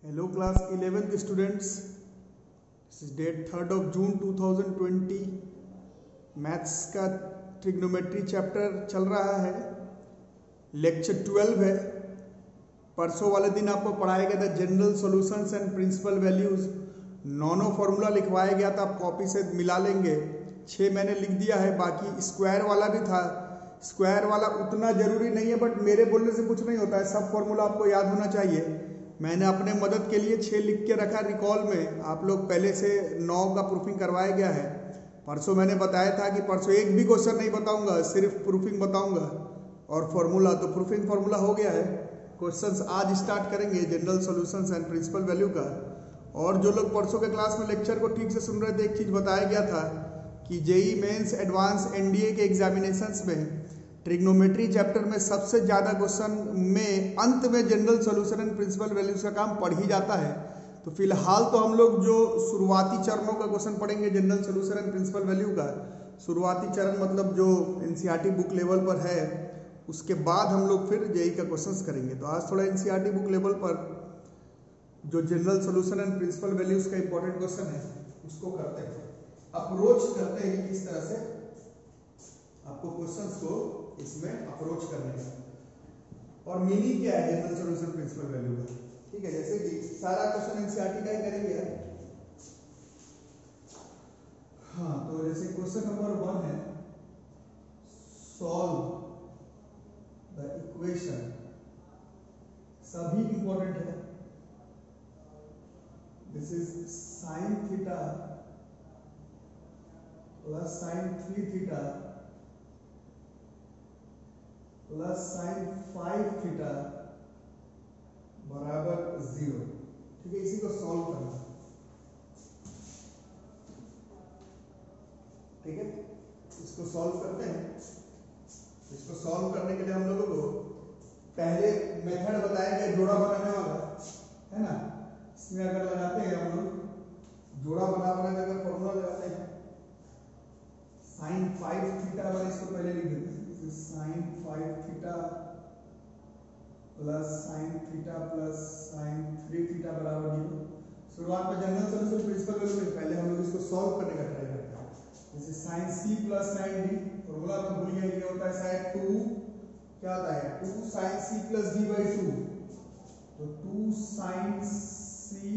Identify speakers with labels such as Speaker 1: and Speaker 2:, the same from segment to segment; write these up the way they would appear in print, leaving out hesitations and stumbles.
Speaker 1: Hello class 11th students. This is date 3rd of June 2020. Maths का trigonometry chapter चल रहा है, lecture 12 है। परसों वाले दिन आपको पढ़ाया गया था general solutions and principal values. नॉनो फॉर्मूला लिखवाया गया था, आप कॉपी से मिला लेंगे। 6 मैंने लिख दिया है, बाकी स्क्वायर वाला भी था। स्क्वायर वाला उतना जरूरी नहीं है, बट मेरे बोलने से कुछ नहीं होता है, सब फॉर्मूला आपको याद होना चाहिए। मैंने अपने मदद के लिए 6 लिख के रखा रिकॉल में। आप लोग पहले से 9 का प्रूफिंग करवाया गया है। परसों मैंने बताया था कि परसों एक भी क्वेश्चन नहीं बताऊंगा, सिर्फ प्रूफिंग बताऊंगा और फॉर्मूला। तो प्रूफिंग फॉर्मूला हो गया है। क्वेश्चंस आज स्टार्ट करेंगे general solutions and principal value का। और जो लोग परसों के क्लास में लेक्चर को ठीक से सुन रहे थे, एक चीज बताया गया था कि जेई मेंस एडवांस एनडीए के एग्जामिनेशंस में ट्रिग्नोमेट्री चैप्टर में सबसे ज़्यादा क्वेश्चन में अंत में general solution and principal values का काम पढ़ ही जाता है। तो फिलहाल तो हम लोग जो शुरुआती चरणों का क्वेश्चन पढ़ेंगे general solution and principal value का। शुरुआती चरण मतलब जो एनसीईआरटी बुक लेवल पर है, उसके बाद हम लोग फिर जेई का क्वेश्चंस करेंगे। तो आज थोड़ा एनसीईआरटी बुक लेवल पर जो general solution and principal values का इंपॉर्टेंट क्वेश्चन है उसको करते हैं, अप्रोच करते हैं किस तरह से आपको क्वेश्चंस को इसमें अप्रोच करने का। और मीनिंग क्या है जनरल सॉल्यूशन प्रिंसिपल वैल्यू का, ठीक है। जैसे कि सारा क्वेश्चन एनसीईआरटी का ही करेंगे। हाँ, तो जैसे क्वेश्चन नंबर 1 है, सॉल्व द इक्वेशन। सभी इंपॉर्टेंट है। This is sine theta plus sine 3 theta plus sign 5 theta बराबर 0, ठीक है। इसी को सॉल्व करना, ठीक है। इसको सॉल्व करते हैं। इसको सॉल्व करने के लिए हम लोगों को पहले मेथड बताया गया जोड़ा बनाने वाला, है ना। इसमें अगर लगाते हैं हम लोग जोड़ा बना के अगर फॉर्मूला लगाते हैं साइन 5 थीटा वाले, इसको पहले लिख देते हैं sine 5 theta plus sine theta plus sine 3 theta बराबर 0। शुरुआत में जनरल सॉल्यूशन प्रिंसिपल वैल्यू में पहले हम लोग इसको सॉल्व करने का ट्राई करते हैं। जैसे sine C plus sine D, formula में भूल गए, ये होता है साइन 2, क्या होता है 2 sine C plus D by 2। तो 2 sine C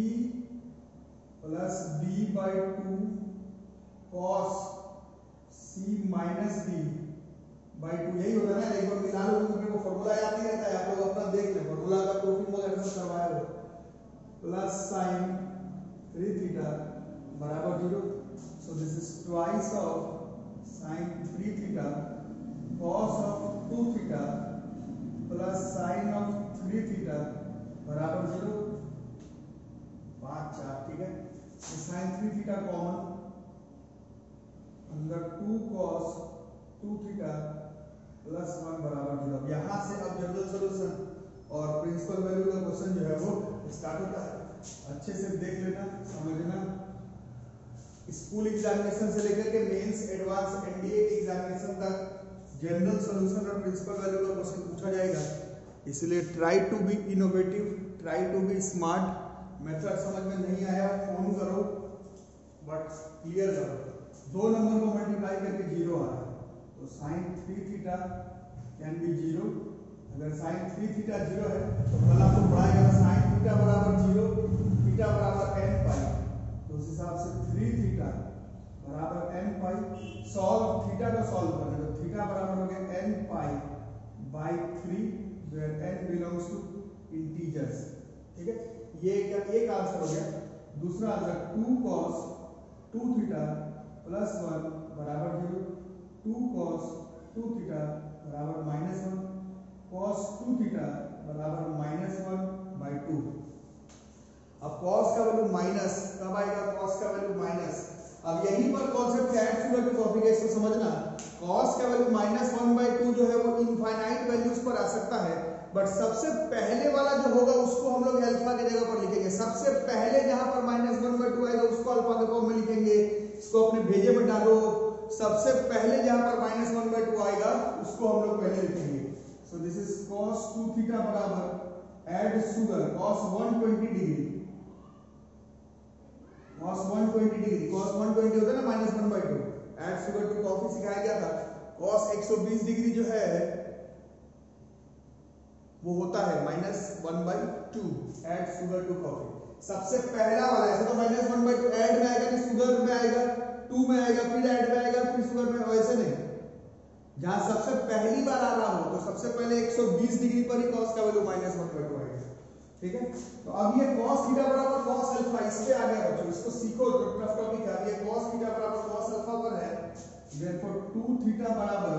Speaker 1: plus D by 2 cos C minus D by 2, यही होता है ना। एक बार मिला लो तो मेरे को फॉर्मूला याद नहीं रहता है, आप लोग अपना देख लें, फॉर्मूला का प्रूफिंग वगैरह सब करवाया हो। प्लस साइन 3 थीटा बराबर 0। सो this is twice of sign 3 theta cos of 2 theta plus sign of 3 theta बराबर 0, 5 4, ठीक है। साइन 3 थीटा कॉमन, अंदर 2 cos 2 थीटा प्लस 1 बराबर 0। यहां से अब जनरल सॉल्यूशन और प्रिंसिपल वैल्यू का क्वेश्चन जो है वो स्टार्ट होता है। अच्छे से देख लेना, समझना। स्कूल एग्जामिनेशन से लेकर के मेंस एडवांस एनडीए के एग्जामिनेशन तक जनरल सॉल्यूशन और प्रिंसिपल वैल्यू का क्वेश्चन पूछा जाएगा। इसलिए try to be innovative, try to be smart. Method समझ में नहीं आया फोन करो, बट क्लियर करो। 2 नंबर को मल्टीप्लाई करके 0 आ रहा है, तो साइन 3 थीटा कैन बी 0। अगर साइन 3 थीटा 0 है तो कल आपको पढ़ाएगा साइन थीटा बराबर 0, थीटा बराबर n पाई। तो उस हिसाब से 3 थीटा बराबर n पाई। सॉल्व थीटा को सॉल्व करना, तो थीटा बराबर हो गया n pi by 3, where n belongs to integers, ठीक है। ये क्या एक आंसर हो गया। दूसरा आंसर 2 cos 2 थीटा प्लस 1 बराबर 0, 2 cos 2 थीटा बराबर -1, cos 2 थीटा बराबर -1 बाई 2। अब cos का वैल्यू माइनस कब आएगा, cos का वैल्यू माइनस। अब यहीं पर कॉन्सेप्ट ऐड शुगर के टॉपिक है, इसको समझना। cos का वैल्यू -1 बाई 2 जो है वो इनफाइनाइट वैल्यूज पर आ सकता है, बट सबसे पहले वाला जो होगा उसको हम लोग अल्फा के जगह पर लिखेंगे। सबसे पहले जहां पर -1 बाई 2 आएगा उसको अल्फा के फॉर्म में लिखेंगे। इसको अपने भेजे में डालो। सबसे पहले जहां पर -1 बाई 2 आएगा उसको हम लोग पहले लिखेंगे। So this is cos 2 theta बराबर ऐड शुगर cos 120 डिग्री 120 डिग्री, cos 120 होता है ना -1/2। ऐड शुगर टू कॉफी सिखाया गया था। cos 120 डिग्री जो है वो होता है -1/2 ऐड शुगर टू कॉफी। सबसे पहला वाला ऐसे तो -1/2 ऐड में आएगा कि शुगर में आएगा, 2 में आएगा, फिर ऐड में आएगा, फिर शुगर में, वैसे नहीं। जहां सबसे पहली बार आ रहा हो तो सबसे पहले 120 डिग्री पर ही cos का वैल्यू -1/2 आएगा। ठीक है, तो अब ये cos थीटा बराबर cos अल्फा, इस पे आ गया बच्चों, इसको सीखो, जो टफ टॉपिक है। ये cos थीटा बराबर cos अल्फा पर है, देयरफॉर 2 थीटा बराबर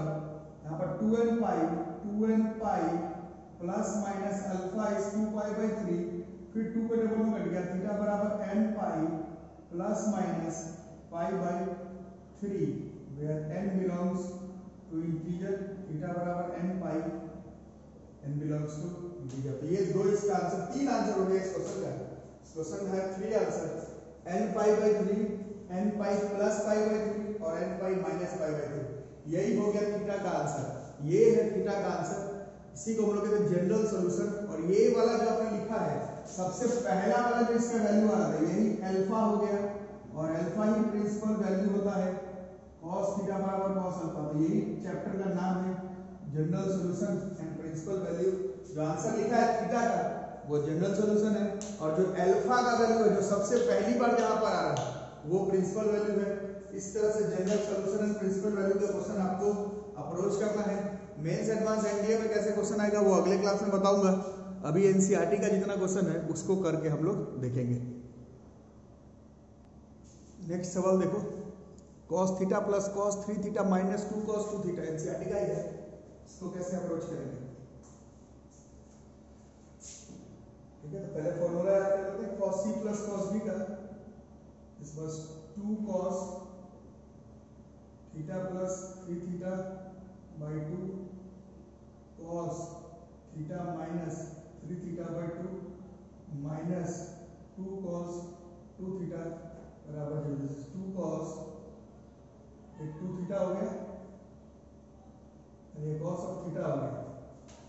Speaker 1: यहां पर 2n pi plus minus alpha is 2π/3, फिर 2 पे डबल में कट गया, थीटा बराबर n pi plus minus π/3 where n belongs to integer, theta बराबर n pi, n belongs to integer. तो ये दो इसका आंसर, 3 आंसर हो गए इस क्वेश्चन का। इस क्वेश्चन है 3 answer, n π/3, n pi plus π/3 और n पाई माइनस π/3। यही हो गया थीटा का आंसर। ये है थीटा का आंसर। इसी को हम लोग कहते हैं जनरल सॉल्यूशन। और ये वाला जो आपने लिखा है, सबसे पहला वाला जो इसका वैल्यू आ रहा है यही अल्फा हो गया, और अल्फा ही प्रिंसिपल वैल्यू होता है cos थीटा बराबर cos अल्फा। तो यही चैप्टर का नाम है general solution and principal value. जो आंसर लिखा है थीटा का वो जनरल सॉल्यूशन है, और जो अल्फा का वैल्यू है जो सबसे पहली बार जहां पर आ रहा है वो प्रिंसिपल वैल्यू है। इस तरह से general solution and principal value का क्वेश्चन आपको अप्रोच करना है। मेंस एडवांस एनडीए में कैसे क्वेश्चन आएगा वो अगले क्लास में बताऊंगा। अभी एनसीईआरटी का जितना क्वेश्चन है उसको करके हम लोग देखेंगे। नेक्स्ट सवाल देखो, cos theta plus cos 3 theta minus 2 cos 2 theta, NCERT का ही है, इसको कैसे अप्रोच करेंगे। ठीक है, तो पहले फॉर्मूला याद कर लेते हैं cos c plus cos b का। This was 2 cos theta plus 3 theta by 2 cos theta minus 3 theta by 2 minus 2 cos 2 theta बराबर 0। दिस इज 2 cos, एक 2 थीटा हो गया और ये cos ऑफ थीटा हो गया।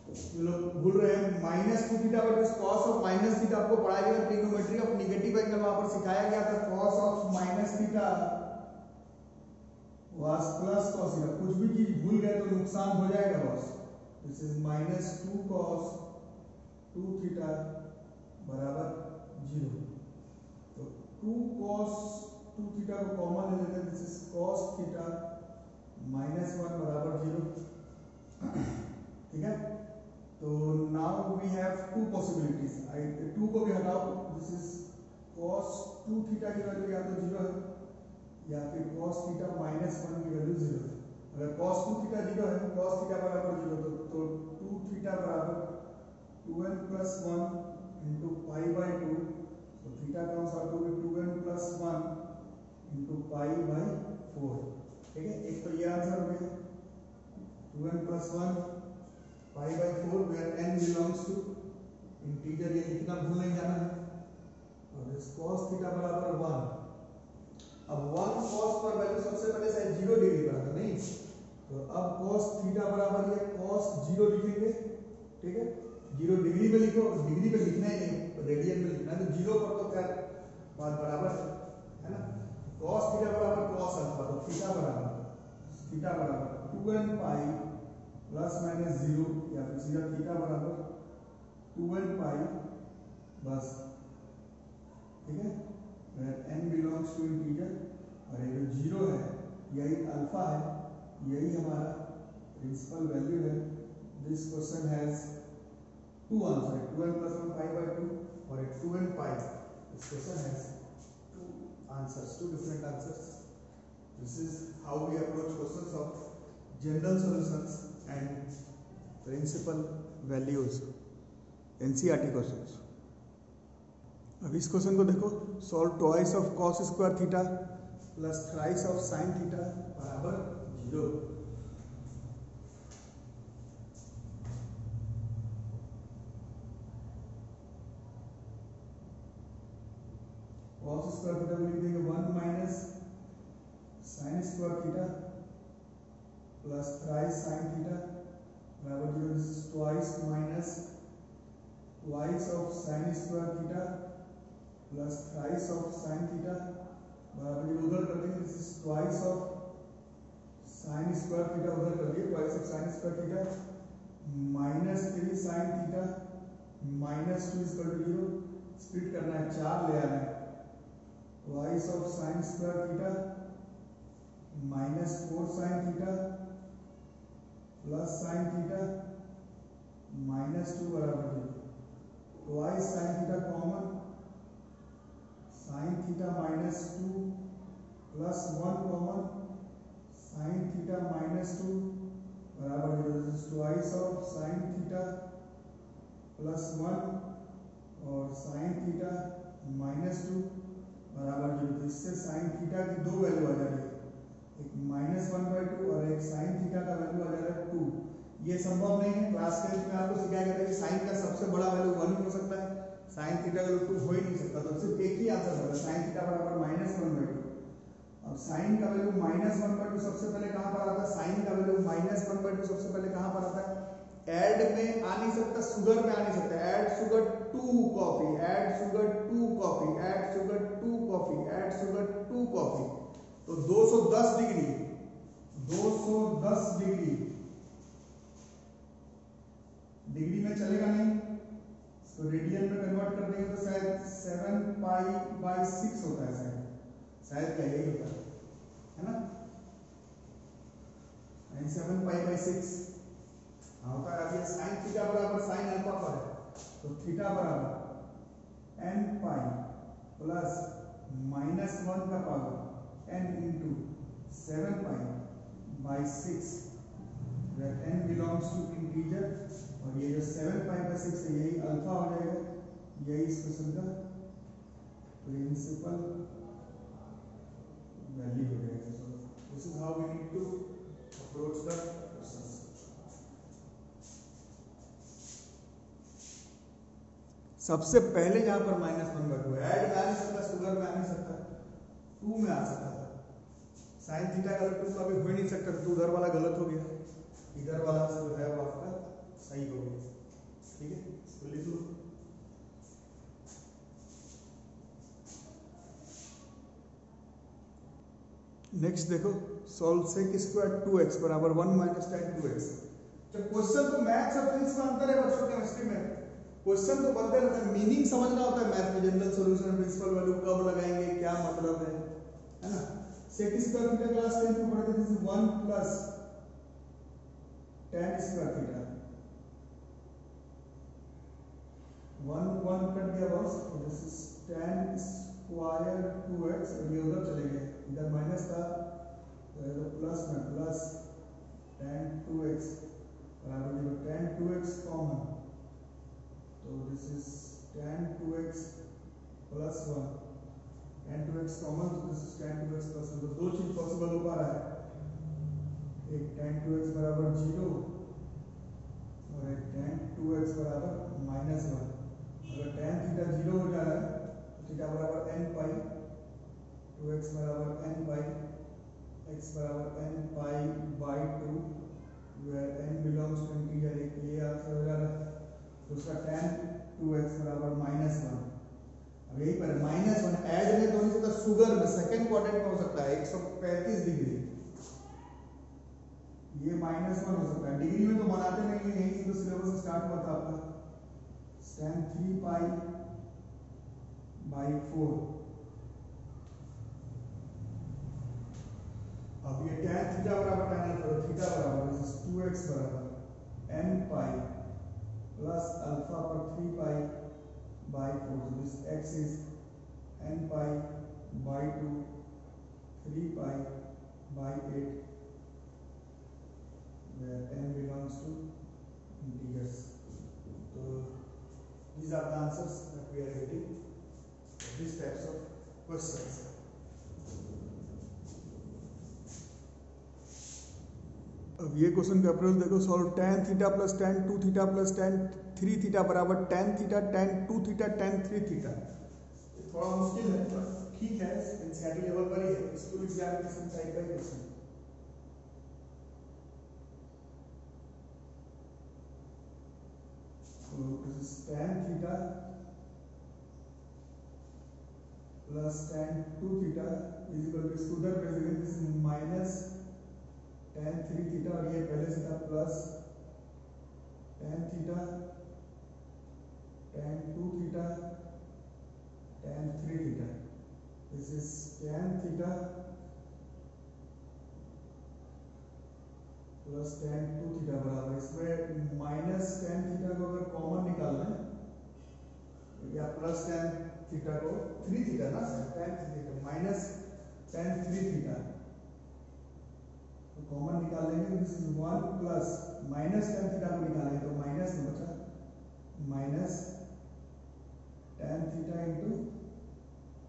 Speaker 1: ये लोग भूल रहे हैं -2 थीटा पर cos ऑफ माइनस थीटा आपको पढ़ाया गया ट्रिग्नोमेट्री ऑफ नेगेटिव एंगल, वहां पर सिखाया गया था cos of minus theta was plus cos theta. कुछ भी चीज भूल गए तो नुकसान हो जाएगा boss. This is -2 cos 2 theta बराबर 0। तो 2 cos 2 थीटा को कॉमन ले लेते हैं, दिस इज cos थीटा -1 बराबर 0। ठीक है, तो नाउ वी हैव 2 पॉसिबिलिटीज। 2 को भी हटाओ, दिस इज cos 2 थीटा की वैल्यू या तो 0 है या फिर cos थीटा -1 की वैल्यू 0 है। अगर cos 2 थीटा 0 है, cos थीटा बराबर 0, तो 2 थीटा बराबर 2n प्लस 1 इंटू π/2। तो theta comes out to be 2n plus 1 into π/4। ठीक है, एक तो ये आंसर हो गया 2n plus 1 π/4 where n belongs to integer, ये लिखना भूल नहीं जाना है। और इस cos थीटा बराबर 1। अब 1 cos पर वैल्यू सबसे पहले से 0 डिग्री पर है नहीं, तो अब cos थीटा बराबर ये cos 0 लिखेंगे। ठीक है, 0 डिग्री में लिखो, डिग्री में लिखना ही नहीं, रेडियन में लिखना है, तो 0 पर तो खैर बात बराबर है ना। cos थीटा बराबर cos अल्फा, तो थीटा बराबर 2n पाई प्लस माइनस 0, या फिर सीधा थीटा बराबर 2n पाई बस। ठीक है, n बिलोंग्स टू इंटीजर, और ये जो 0 है यही अल्फा है, यही हमारा प्रिंसिपल वैल्यू है। This question has 2 answer, 2n plus 1 π/2 और एक 2n pi. This question has 2 answers, 2 different answers. This is how we approach questions of general solutions and principal values NCERT questions. अब इस question को देखो, solve twice of cos square theta plus thrice of sin theta बराबर 0। cos square theta को लिख देंगे 1 minus sin square theta plus thrice sin theta बराबर 0। This is twice minus twice of sin square theta plus thrice of sin theta बराबर ये उधर कर देंगे, this is twice of sine square theta, उधर कर दिए twice of sine square theta minus 3 sine theta minus 2 equal to 0, split करना है 4 ले आना है, twice of sine square theta minus 4 sine theta plus sine theta minus 2 बराबर 0, twice sine theta common, sign theta minus 2 plus 1 common, sign theta minus 2 बराबर 0, this is twice of sign theta plus 1 और sign theta minus 2 बराबर 0। तो इससे sine theta की दो value आ जा रही है, एक -1/2 और एक साइन थीटा का वैल्यू आ जा रहा है 2। ये संभव नहीं है, क्लास 10 में आपको सिखाया गया था कि साइन का सबसे बड़ा वैल्यू 1 ही हो सकता है, साइन थीटा का वैल्यू 2 हो ही नहीं सकता, तो सिर्फ एक ही आंसर होगा, साइन थीटा बराबर -1/2। अब साइन का वैल्यू -1/2 सबसे पहले कहां पर आता है, साइन का वैल्यू -1/2 सबसे पहले कहां पर आता है, ऐड में आ नहीं सकता, शुगर में आ नहीं सकता, add sugar 2 coffee, add sugar 2 coffee, add sugar 2 coffee, add sugar 2 coffee, तो 210 डिग्री, 210 डिग्री, डिग्री में चलेगा नहीं, तो रेडियन में कन्वर्ट कर देंगे तो शायद 7π/6 होता है, शायद क्या यही होता है ना, 7π/6 होता है। अब ये साइन थीटा बराबर साइन अल्फा पर है, तो थीटा बराबर n पाई प्लस -1 का power n into 7π/6 where n belongs to integer, और ये जो 7π/6 है यही अल्फा हो जाएगा, यही इस क्वेश्चन का प्रिंसिपल वैल्यू हो जाएगा। So this is how we need to approach the questions. सबसे पहले जहां पर -1/2 ऐड में आ नहीं सकता, शुगर में आ नहीं सकता, 2 में आ सकता था, साइन थीटा का 2 का भी हो ही नहीं सकता, तो उधर वाला गलत हो गया, इधर वाला जो है वो आपका सही हो गया, ठीक है, इसको लिख लो। नेक्स्ट देखो, सॉल्व सेक स्क्वायर 2x बराबर 1 - tan 2x। जब क्वेश्चन तो मैथ्स और फिजिक्स में अंतर है बच्चों, केमिस्ट्री में क्वेश्चन तो बनते रहते हैं, मीनिंग समझना होता है मैथ में, जनरल सॉल्यूशन, प्रिंसिपल वैल्यू कब लगाएंगे, क्या मतलब है ना। सेक स्क्वायर थीटा क्लास 10 में पढ़ते थे, 1 plus tan square theta, 1 cut गया boss, this is tan square 2x, और ये उधर चले गए, इधर माइनस था तो प्लस में प्लस tan 2x बराबर tan 2x कॉमन, तो this is tan 2x plus 1, tan 2x common, तो this is tan 2x plus 1, तो दो चीज पॉसिबल हो पा रहा है, एक tan 2x बराबर 0 और एक tan 2x बराबर -1। अगर tan थीटा 0 हो जा रहा है तो थीटा बराबर n पाई, 2x बराबर n पाई, x बराबर n पाई/2 where n belongs to integer, एक ये आंसर हो जा रहा है, तो उसका tan 2x बराबर -1। अब यही पर -1 ऐड में तो नहीं सकता, शुगर में सेकंड क्वाड्रेंट में हो सकता है 135 डिग्री, ये -1 हो सकता है, डिग्री में तो बनाते नहीं है, यही से तो सिलेबस स्टार्ट हुआ था आपका, tan 3π/4। अब ये tan थीटा बराबर tan अल्फा, थीटा बराबर 2x बराबर n पाई प्लस अल्फा पर 3π/4, so this x is n pi/2 3π/8 where n belongs to integers. So these are the answers that we are getting for these types of questions. अब ये question का approach देखो, solve tan theta plus tan 2 theta plus tan 3 theta बराबर tan theta tan 2 theta tan 3 theta. थोड़ा मुश्किल है पर ठीक है, एनसीईआरटी लेवल पर ही है, स्कूल एग्जामिनेशन टाइप का question. So this is tan theta plus tan 2 theta is equal to, इसको उधर भेज देंगे, दिस माइनस tan 3 थीटा, और ये पहले से था plus tan theta tan 2 theta tan 3 theta, this is tan theta plus tan 2 theta बराबर, इसमें माइनस tan थीटा को अगर कॉमन निकालना है या प्लस tan थीटा को 3 थीटा ना tan 3 theta minus tan 3 theta तो कॉमन निकाल लेंगे, this is 1 plus minus tan theta को निकालेंगे तो माइनस में बचा minus tan theta into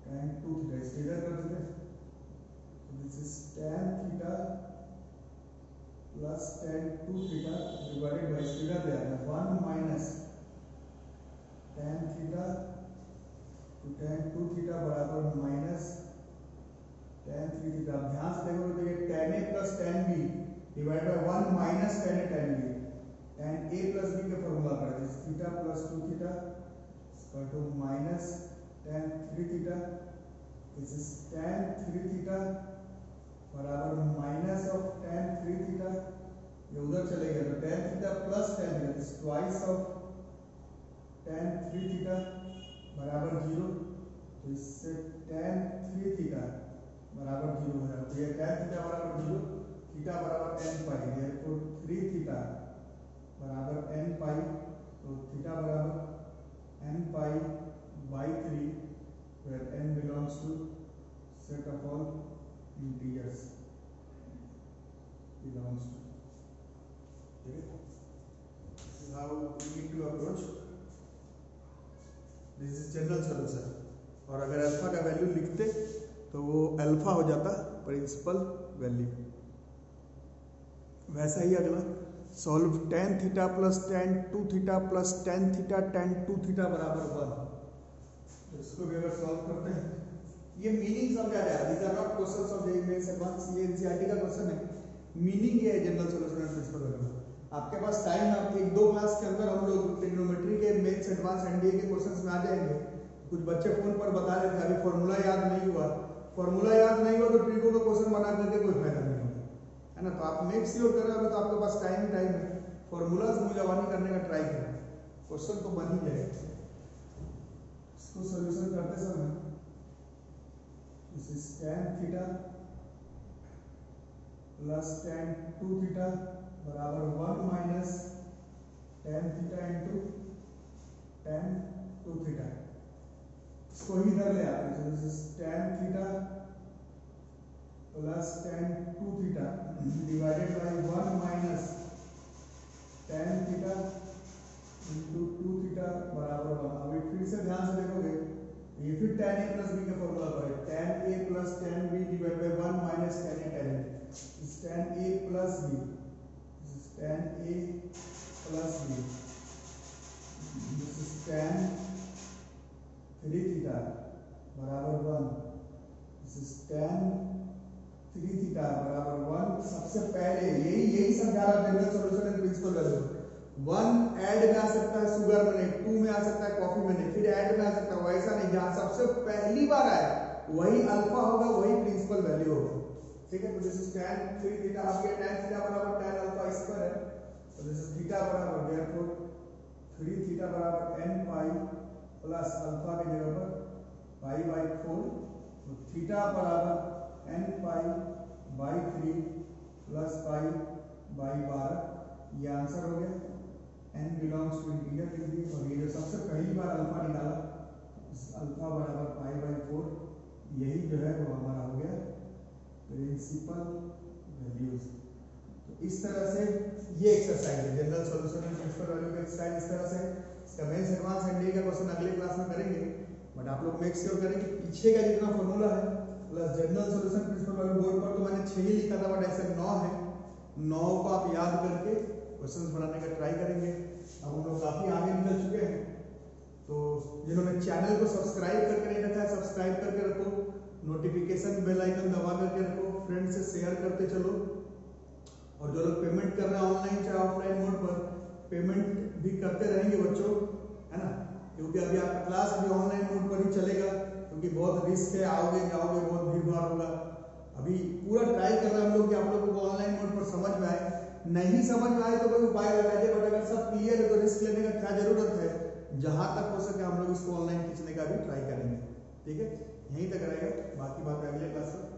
Speaker 1: tan 2 theta, इसको इधर कर देंगे, this is tan theta plus tan 2 theta divided by, इसको इधर ले आना 1 माइनस tan थीटा तो tan 2 थीटा बराबर माइनस tan 3 थीटा। ध्यान से देखो तो ये tan a plus tan b divide by 1 minus tan a tan b, tan a plus b का फॉर्मूला कर दे, theta plus 2 theta equal to minus tan 3 theta, this is tan 3 theta बराबर minus of tan 3 theta, ये उधर चलेगा तो tan theta plus tan theta, this twice of tan 3 theta बराबर 0, तो इससे tan 3 थीटा बराबर 0 हो जाएगा, तो ये tan थीटा बराबर 0, थीटा बराबर n पाई, देयरफॉर 3 थीटा बराबर n पाई, तो थीटा बराबर n pi by 3 where n belongs to set of all integers belongs to, ठीक है, this is how we need to approach, this is general solution, और अगर alpha का value लिखते तो वो अल्फा हो जाता प्रिंसिपल वैल्यू। वैसा ही अगला solve tan theta plus tan 2 theta plus tan theta tan 2 theta बराबर 1, इसको भी अगर सॉल्व करते हैं, ये मीनिंग समझा जाए, these are not questions of JEE Mains advance, ये एनसीईआरटी का क्वेश्चन है, मीनिंग ये है general solution and principal value. आपके पास टाइम, आप 1-2 क्लास के अंदर हम लोग ट्रिग्नोमेट्री के मेंस एडवांस एनडीए के क्वेश्चंस में आ जाएंगे। कुछ बच्चे फोन पर बता रहे थे अभी फॉर्मूला याद नहीं हुआ, फॉर्मूला याद नहीं हुआ तो ट्रिगो का क्वेश्चन बना करके कोई फायदा नहीं होगा, है ना, तो आप मेक श्योर करें, अभी तो आपके पास टाइम है, फॉर्मूलाज मूल्यवानी करने का ट्राई करें, क्वेश्चन तो बन ही जाएगा। इसको सॉल्यूशन करते समय this is tan theta plus tan 2 theta बराबर 1 minus tan theta into tan 2 theta, इसको ही इधर ले आते हैं, this is tan theta plus tan 2 theta divided by 1 minus tan theta into 2 theta बराबर 1। अभी फिर से ध्यान से देखोगे ये फिर tan a प्लस b का फॉर्मूला पर है, tan a plus tan b divide by 1 minus tan a tan b, इस tan a plus b, this is tan a plus b, this is tan 3 theta बराबर 1, this is tan 3 theta बराबर 1। सबसे पहले यही समझा रहा general solution and principal value, 1 add में आ सकता है शुगर में नहीं, 2 में आ सकता है कॉफी में नहीं, फिर ऐड में आ सकता है, वैसा नहीं, जहां सबसे पहली बार आया वही अल्फा होगा, वही प्रिंसिपल वैल्यू होगा, ठीक है। तो दिस इज tan 3 थीटा, अब ये tan थीटा बराबर tan अल्फा स्क्वायर है, तो दिस इज थीटा बराबर देयरफॉर 3 थीटा बराबर n पाई प्लस अल्फा के जगह पर पाई बाई 4, तो थीटा बराबर n pi by 3 plus pi by 12, ये आंसर हो गया। n बिलोंग्स टू इंटीजर लिख दिए, और ये जो सबसे पहली बार अल्फा निकाला अल्फा बराबर पाई बाई 4, यही जो है वो हमारा हो गया प्रिंसिपल वैल्यूज। तो इस तरह से ये एक्सरसाइज है general solution and principal value का एक्सरसाइज, इस तरह से इसका मेंस एडवांस एनडीए का क्वेश्चन अगले क्लास में करेंगे, बट आप लोग मेक श्योर करें कि पीछे का जितना फॉर्मूला है plus general solution principal value, board पर तो मैंने 6 ही लिखा था, बट ऐसे 9 है, 9 को आप याद करके क्वेश्चंस बनाने का ट्राई करेंगे। अब हम लोग काफी आगे निकल चुके हैं, तो जिन्होंने चैनल को सब्सक्राइब करके नहीं रखा है सब्सक्राइब करके रखो, नोटिफिकेशन बेल आइकन दबा करके रखो, फ्रेंड से शेयर करते चलो, और जो लोग पेमेंट कर रहे हैं ऑनलाइन चाहे ऑफलाइन मोड पर, पेमेंट भी करते रहेंगे बच्चों, है ना, क्योंकि अभी आपका क्लास भी ऑनलाइन मोड पर ही चलेगा, क्योंकि बहुत रिस्क है, आओगे जाओगे बहुत भीड़ भाड़ होगा। अभी पूरा ट्राई कर रहे हैं हम लोग कि आप लोगों को ऑनलाइन मोड पर समझ में आए। नहीं समझ में आए तो कोई उपाय लगा दे, बट अगर सब क्लियर है तो रिस्क लेने का क्या जरूरत है। जहां तक हो सके हम लोग इसको ऑनलाइन खींचने का भी ट्राई करेंगे। ठीक है, यहीं तक रहेगा, बाकी बात अगले क्लास में।